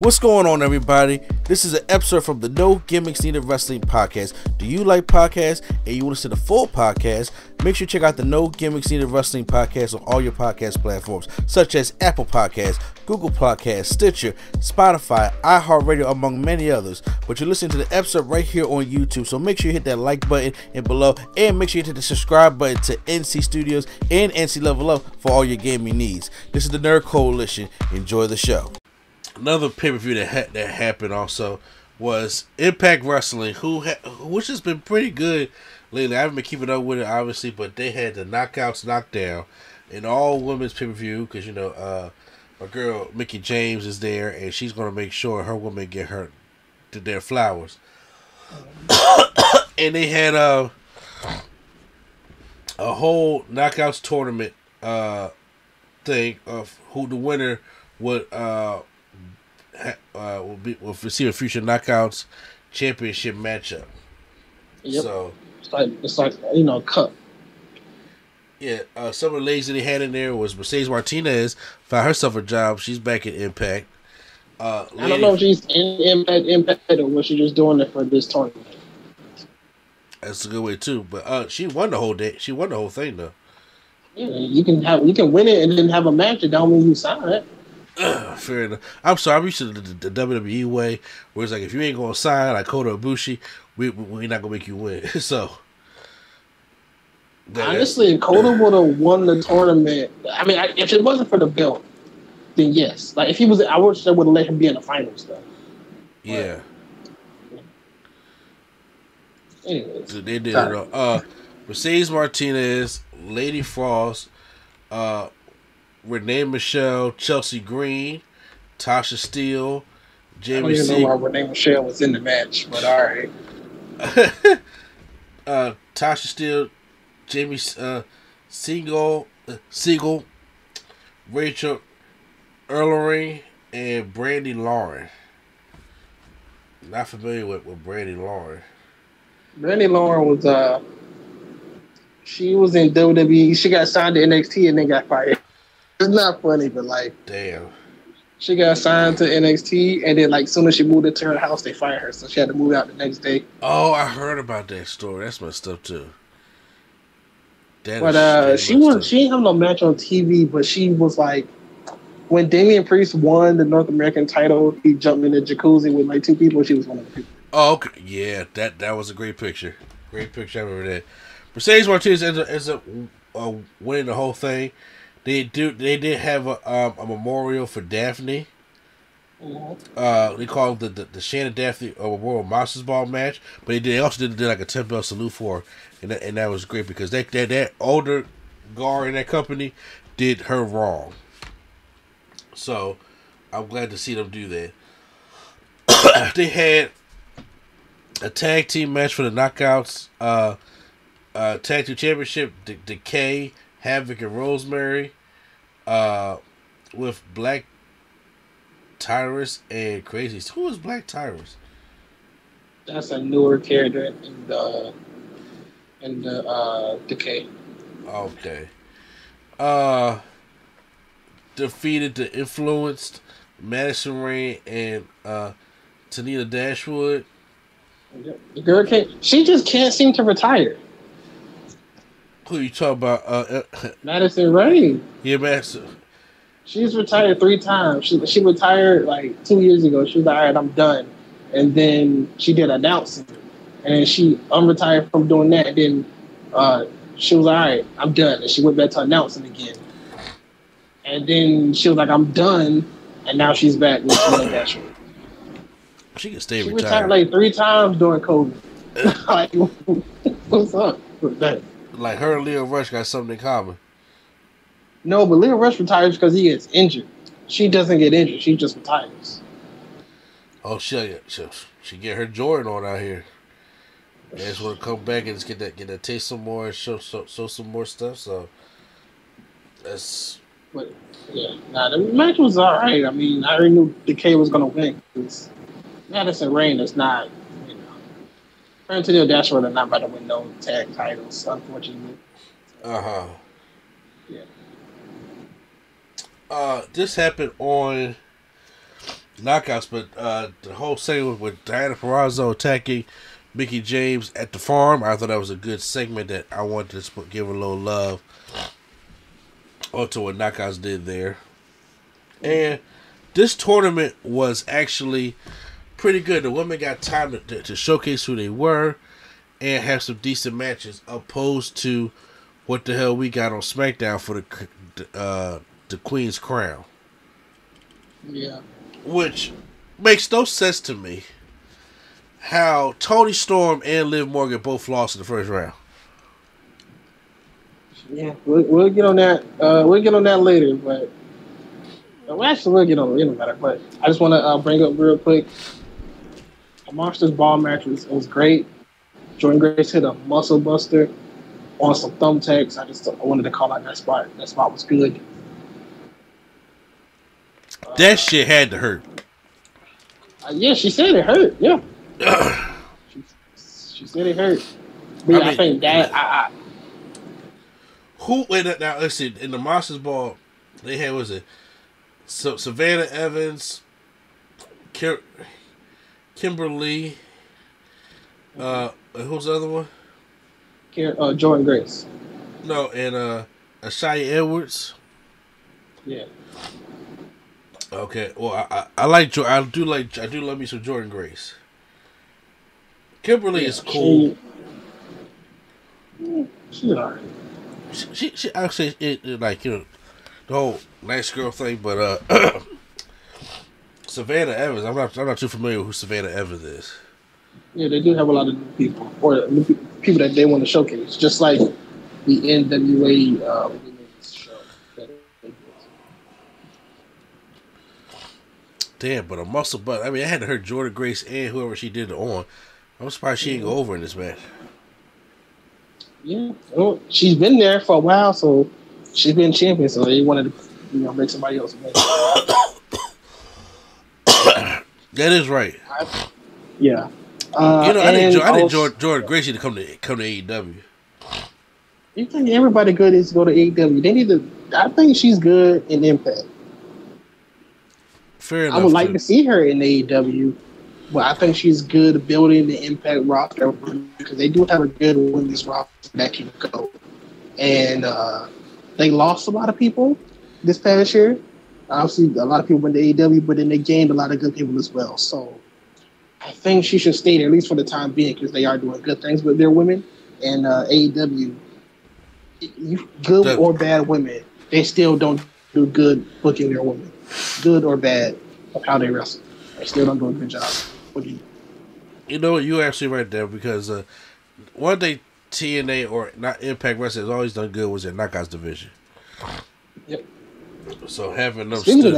What's going on, everybody? This is an episode from the No Gimmicks Needed Wrestling podcast. Do you like podcasts and you want to see the full podcast? Make sure you check out the No Gimmicks Needed Wrestling podcast on all your podcast platforms, such as Apple Podcasts, Google Podcasts, Stitcher, Spotify, iHeartRadio, among many others. But you're listening to the episode right here on YouTube, so make sure you hit that like button and below, and make sure you hit the subscribe button to NC Studios and NC Level Up for all your gaming needs. This is the Nerd Coalition. Enjoy the show. Another pay-per-view that happened also was Impact Wrestling, which has been pretty good lately. I haven't been keeping up with it, obviously, but they had the Knockdown, an all-women's pay-per-view, because, you know, my girl Mickie James is there, and she's going to make sure her women get their flowers. And they had a whole Knockouts tournament thing of who the winner would receive a future Knockouts championship matchup. Yep. So it's like you know, cup. Yeah, some of the ladies that they had in there was Mercedes Martinez, found herself a job. She's back at Impact. I don't know if she's in Impact or was she just doing it for this tournament. That's a good way too. But she won the whole day. She won the whole thing though. Yeah, you can win it and then have a match. It don't mean you sign it. Fair enough. I'm sorry. I'm used to the WWE way, where it's like if you ain't gonna sign like Kota Ibushi, we're not gonna make you win. So honestly, if Kota would have won the tournament, I mean, if it wasn't for the belt, then yes. Like if he was, I wish they would have let him be in the finals though. Yeah. But, anyways, so they did it all. Mercedes Martinez, Lady Frost, Renee Michelle, Chelsea Green, Tasha Steele, Jamie. I don't even know why Renee Michelle was in the match, but all right. Tasha Steele, Jamie Siegel, Rachel Erlery, and Brandy Lauren. Not familiar with Brandy Lauren. Brandy Lauren was she was in WWE. She got signed to NXT and then got fired. It's not funny, but like, damn. She got signed to NXT, and then like, soon as she moved into her house, they fired her, so she had to move out the next day. Oh, I heard about that story. That's messed up too. She didn't have no match on TV, but she was like, when Damian Priest won the North American title, he jumped in the jacuzzi with like two people. She was one of the people. Oh, okay. Yeah, that was a great picture. Great picture. I remember that. Mercedes Martinez ends up winning the whole thing. They did have a memorial for Daphne. Mm-hmm. They called it the Shannon Daphne Memorial Monsters Ball match, but they also did like a 10-bell salute for her, and that was great because that older guard in that company did her wrong. So I'm glad to see them do that. They had a tag team match for the Knockouts tag team championship. Decay, Havoc, and Rosemary, with Black Tyrus and Crazy. Who is Black Tyrus? That's a newer character in the Decay. Okay. Defeated the Influenced, Madison Rain, and Tanita Dashwood. The girl she just can't seem to retire. Who you talking about? Madison Rain. Yeah, Madison. She's retired 3 times. She retired like 2 years ago. She was like, all right, I'm done. And then she did announcing. And she unretired from doing that. And then she was like, all right, I'm done. And she went back to announcing again. And then she was like, I'm done. And now she's back with Dashwood. She can stay retired. She retired like 3 times during COVID. Like, what's up with that? Like her and Leo Rush got something in common. No, but Leo Rush retires because he gets injured. She doesn't get injured. She just retires. Oh, she get her Jordan on out here. They just want to come back and just get that taste some more and show some more stuff. So that's. But yeah, the match was all right. I mean, I already knew Decay was gonna win because Madison Rain is not, you know, her and Tanita Dashwood are not about to win no tag titles, unfortunately. Yeah. Yeah. This happened on knockouts, but the whole segment with Diana Purrazzo attacking Mickie James at the farm, I thought that was a good segment that I wanted to give a little love onto what knockouts did there. And this tournament was actually pretty good. The women got time to showcase who they were and have some decent matches, opposed to what the hell we got on SmackDown for the Queen's Crown. Yeah. Which makes no sense to me. How Toni Storm and Liv Morgan both lost in the first round. Yeah, we'll get on that. We'll get on that later, but actually we'll get on it. It doesn't matter. But I just want to bring up real quick. The Monsters Ball match was great. Jordan Grace hit a muscle buster on some thumbtacks. I wanted to call out that spot. That spot was good. That shit had to hurt. Yeah, she said it hurt. Yeah. she said it hurt. But I think that who now? Let's see. In the Monsters Ball, they had Savannah Evans, Kimberly. Who's the other one? Jordan Grace. No, and Ashaya Edwards. Yeah. Okay. Well, I do love me some Jordan Grace. Kimberly is cool. She's alright. She actually like the whole nice girl thing, but Savannah Evans. I'm not too familiar with who Savannah Evans is. Yeah, they do have a lot of new people, or new people that they want to showcase, just like the NWA women's show. Damn, but a muscle butt. I mean, I had to hurt Jordan Grace and whoever she did it on. I'm surprised she didn't go over in this match. Yeah, well, she's been there for a while, so she's been champion. So they wanted to, make somebody else win. That is right. Yeah. I need Jordan Gracie to come to AEW. You think everybody good is to go to AEW? They need to. I think she's good in Impact. Fair enough. I would like to see her in AEW, but I think she's good building the Impact roster because they do have a good women's roster that can go. And they lost a lot of people this past year. Obviously, a lot of people went to AEW, but then they gained a lot of good people as well. So I think she should stay there, at least for the time being, because they are doing good things with their women. And AEW, good or bad women, they still don't do good booking their women. Good or bad of how they wrestle. They still don't do a good job booking. You know what? You're actually right there, because one thing TNA or not Impact Wrestling has always done good was their Knockouts division. Yep. So having them Speaking of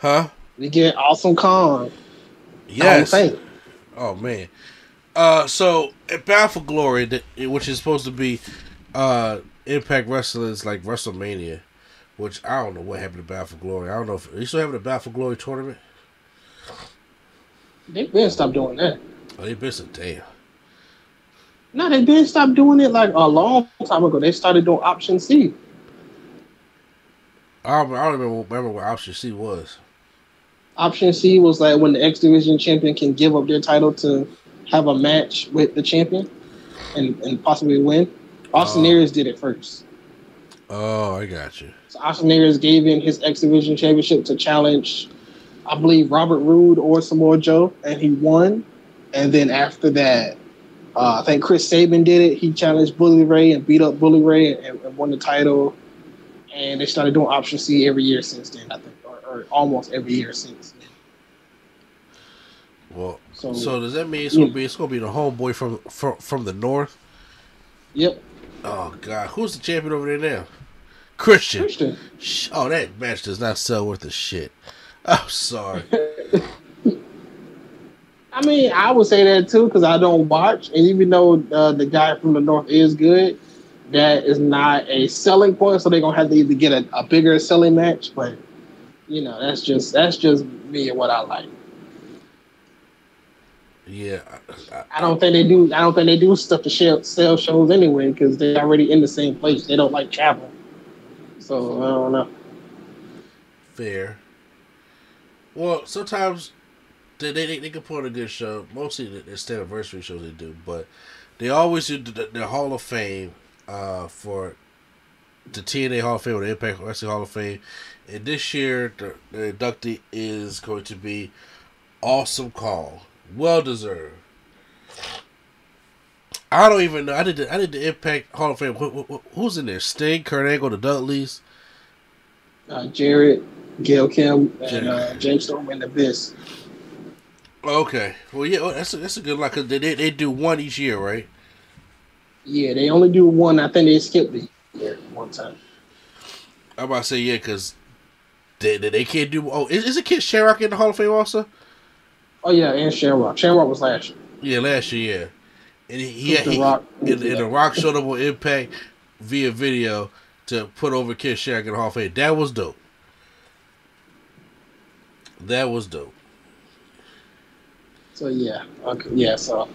that, we get Awesome Kong. Yes. Oh man. So at Battle for Glory, which is supposed to be Impact Wrestling's like WrestleMania, which I don't know what happened to Battle for Glory. I don't know if they still having a Battle for Glory tournament. They've been stopped doing that. Oh, they've been so damn. No, they didn't stop doing it like a long time ago. They started doing Option C. I don't remember what Option C was. Option C was like when the X Division champion can give up their title to have a match with the champion and possibly win. Austin Aries did it first. Oh, I got you. So Austin Aries gave in his X Division championship to challenge, I believe, Robert Roode or Samoa Joe, and he won. And then after that, I think Chris Sabin did it. He challenged Bully Ray and beat up Bully Ray and won the title. And they started doing Option C every year since then, I think, or almost every year since then. Well, so does that mean it's gonna be the homeboy from the north? Yep. Oh God, who's the champion over there now? Christian. Oh, that match does not sell worth a shit. I'm sorry. I mean, I would say that too because I don't watch, and even though the guy from the north is good, that is not a selling point. So they're gonna have to either get a bigger selling match, but that's just me and what I like. Yeah, I don't think they do. I don't think they do stuff to sell shows anyway because they're already in the same place. They don't like travel, so I don't know. Fair. Well, sometimes they can put on a good show. Mostly the anniversary shows they do, but they always do the Hall of Fame for the TNA Hall of Fame or the Impact Wrestling Hall of Fame. And this year, the inductee is going to be Awesome Kong. Well deserved. I don't even know. I did the Impact Hall of Fame. Who's in there? Sting, Kurt Angle, the Dudleys, Jarrett, Gail Kim, and James Storm and the Abyss. Okay. Well, yeah, that's a good line because they do one each year, right? Yeah, they only do one. I think they skipped the year one time. I'm about to say yeah because they can't do. Oh, is it Kid Shamrock in the Hall of Fame also? Oh yeah, and Shamrock. Shamrock was last year. Yeah, last year, yeah. And the Rock showed up on Impact via video to put over Kid Shamrock in the Hall of Fame. That was dope. That was dope. So yeah, okay, yeah. So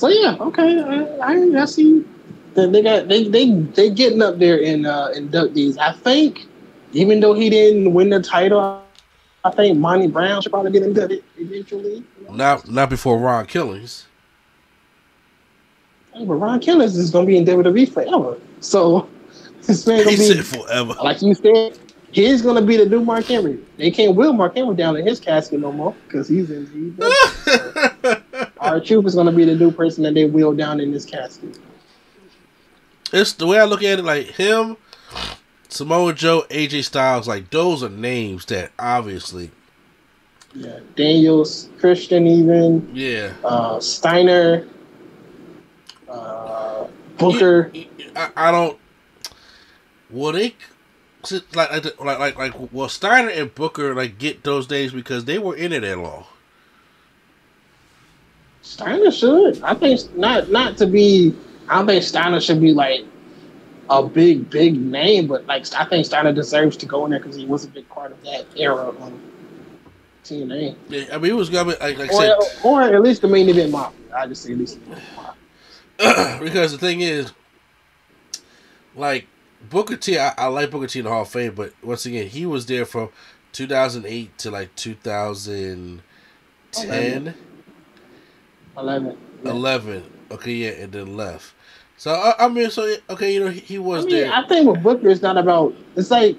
yeah, okay. I see. They getting up there in inductees. I think even though he didn't win the title, I think Monty Brown should probably get inducted eventually. Not before Ron Killings. But Ron Killings is going to be in WWE forever. So this man going to be forever. Like you said, he's going to be the new Mark Henry. They can't wheel Mark Henry down in his casket no more because he's in. R-Truth is going to be the new person that they wheel down in this casket. It's the way I look at it. Like him, Samoa Joe, AJ Styles. Like those are names that obviously. Yeah, Daniels, Christian, even. Yeah. Steiner. Booker. I don't. Well, they well Steiner and Booker like get those days because they were in it that long. Steiner should. I think not to be. I don't think Steiner should be like a big name, but like I think Steiner deserves to go in there because he was a big part of that era on TNA. Yeah, I mean it was gonna be or at least the main event Mafia. I just say at least the main event Mafia. Because the thing is, like Booker T, I like Booker T in the Hall of Fame, but once again, he was there from 2008 to like 2010. 11. Okay, yeah, and then left. So I mean, okay, you know, he was there. I think with Booker, it's not about. It's like,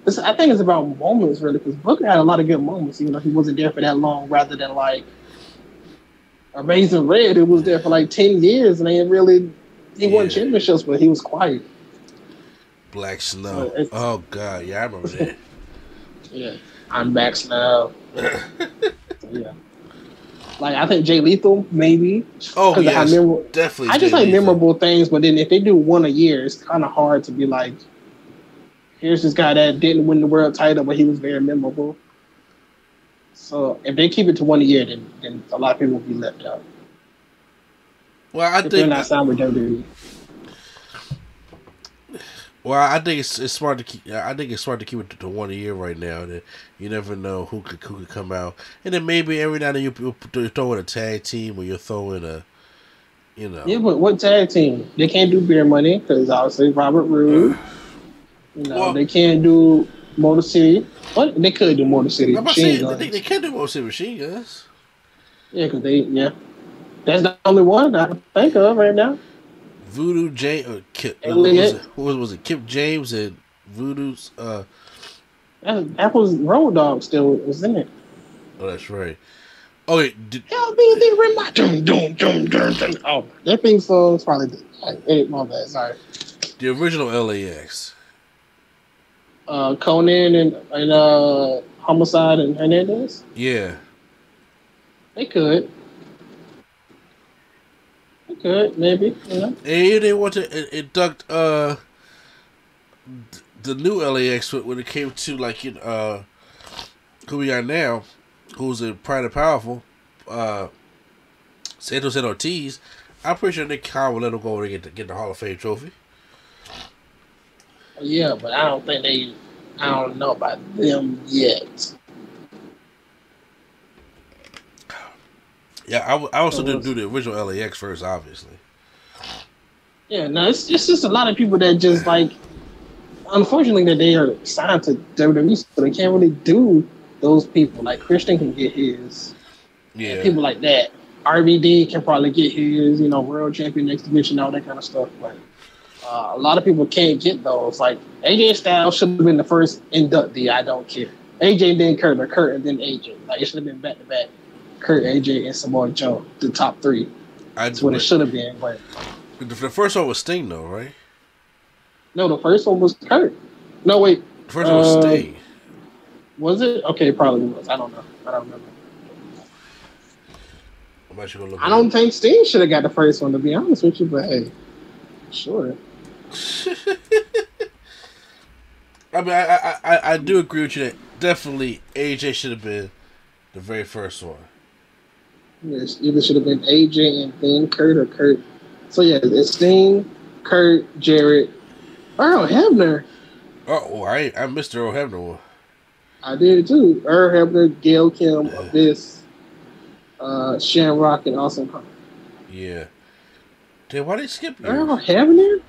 I think it's about moments really, because Booker had a lot of good moments, even though he wasn't there for that long. Rather than like Amazing Red, who was there for like 10 years and he won championships, but he was quiet. Black Snow. Oh God, yeah, I remember that. Yeah, I'm back now. Yeah. Like I think Jay Lethal maybe. Oh yeah, definitely. I just like memorable things, but then if they do one a year, it's kind of hard to be like, here's this guy that didn't win the world title, but he was very memorable. So if they keep it to one a year, then a lot of people will be left out. Well, I think not signed with WWE. Well, I think it's smart to keep. I think it's smart to keep it to one a year right now. That you never know who could come out, and then maybe every now and then you throw in a tag team or you throw in a, you know. Yeah, but what tag team? They can't do Beer Money because obviously Robert Roode. They can't do Motor City. What they could do Motor City. I'm saying they can't do Motor City Machine Guns. Yeah, because that's the only one I can think of right now. Voodoo James or Kip, was it Kip James and Voodoo's that was Road Dogg still was in it. Oh, that's right. Oh wait, help me the oh, that thing song's probably my bad, sorry. The original LAX. Conan and Homicide and Hernandez? Yeah. They could. Maybe, yeah. And they want to induct the new LAX when it came to like who we got now, who's in Pride and Powerful, Santos and Ortiz. I'm pretty sure Nick Khan will let him go over and get the Hall of Fame trophy. Yeah, but I don't know about them yet. Yeah, I also didn't do the original LAX first, obviously. Yeah, no, it's just a lot of people that just like, unfortunately, that they are signed to WWE, so they can't really do those people. Like Christian can get his. Yeah. And people like that. RVD can probably get his, world champion next division, all that kind of stuff. But a lot of people can't get those. Like AJ Styles should have been the first inductee. I don't care. AJ then Kurt, or Kurt and then AJ. Like it should have been back to back. Kurt, AJ, and Samoa Joe, the top three. That's what it should have been. But the first one was Sting, though, right? No, the first one was Kurt. No, wait. The first one was Sting. Was it? Okay, it probably was. I don't know. I don't remember. I don't think Sting should have got the first one, to be honest with you, but hey, sure. I mean, I do agree with you that definitely AJ should have been the very first one. Yes, either should have been AJ and then Kurt, or Kurt. So yeah, it's Sting, Kurt, Jarrett, Earl Hebner. Oh, I missed the Earl Hebner one. I did too. Earl Hebner, Gail Kim, Abyss. Shamrock and Awesome Kong. Yeah. Dude, why did they skip you? Earl Hebner?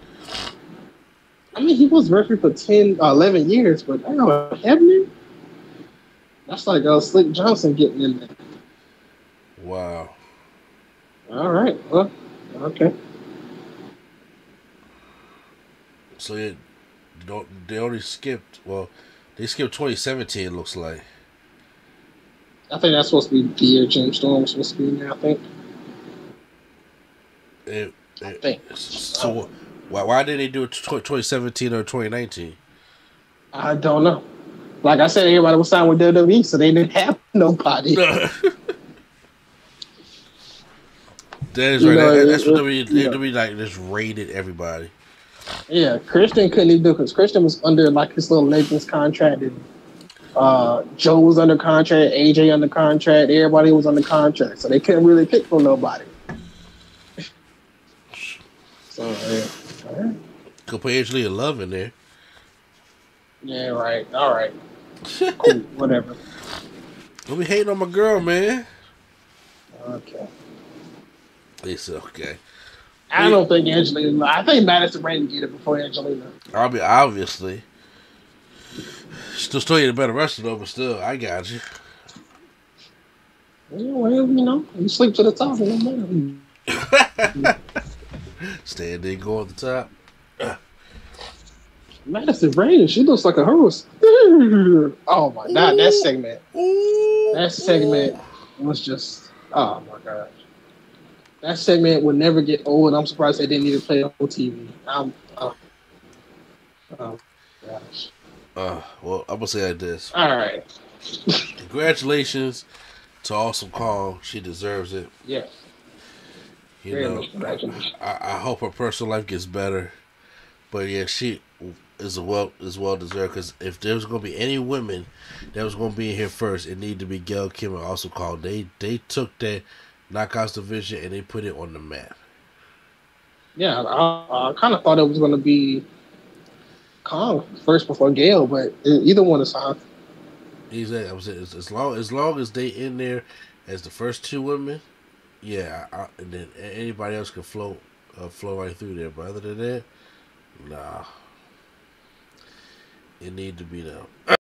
I mean, he was referee for 11 years, but Earl Hebner? That's like Slick Johnson getting in there. Wow. All right. Well, okay. So they only skipped, they skipped 2017, it looks like. I think that's supposed to be the year James Storm was supposed to be in there, I think. I think. So why did they do it 2017 or 2019? I don't know. Like I said, everybody was signed with WWE, so they didn't have nobody. That is right. That's what WWE like just raided everybody. Yeah, Christian couldn't even do it because Christian was under like his little Legends contract. And, Joe was under contract, AJ under contract, everybody was under contract, so they couldn't really pick for nobody. So yeah. Could put Angelina Love in there. Yeah, right. All right. Cool. Whatever. Don't be hating on my girl, man. Okay. It's okay. I don't think Angelina. I think Madison Rain get it before Angelina. I mean, obviously. Still you the better wrestler though, but still, I got you. Yeah, well, you sleep to the top, it don't matter. Stand there, go on the top. Madison Rain, she looks like a horse. Oh my god, that segment. That segment was just, oh my gosh. That segment would never get old. I'm surprised they didn't even play it on TV. Oh gosh. Well, I'm gonna say like this. All right. Congratulations to Awesome Kong. She deserves it. Yeah. I hope her personal life gets better. But yeah, she is well deserved, because if there was gonna be any women that was gonna be in here first, it needed to be Gail Kim and Awesome Kong. They took that Knockouts division and they put it on the map. Yeah, I kind of thought it was gonna be Kong first before Gail, but either one is fine. Exactly. I was saying, as long as they in there as the first two women, yeah, and then anybody else can flow right through there. But other than that, nah, it need to be them.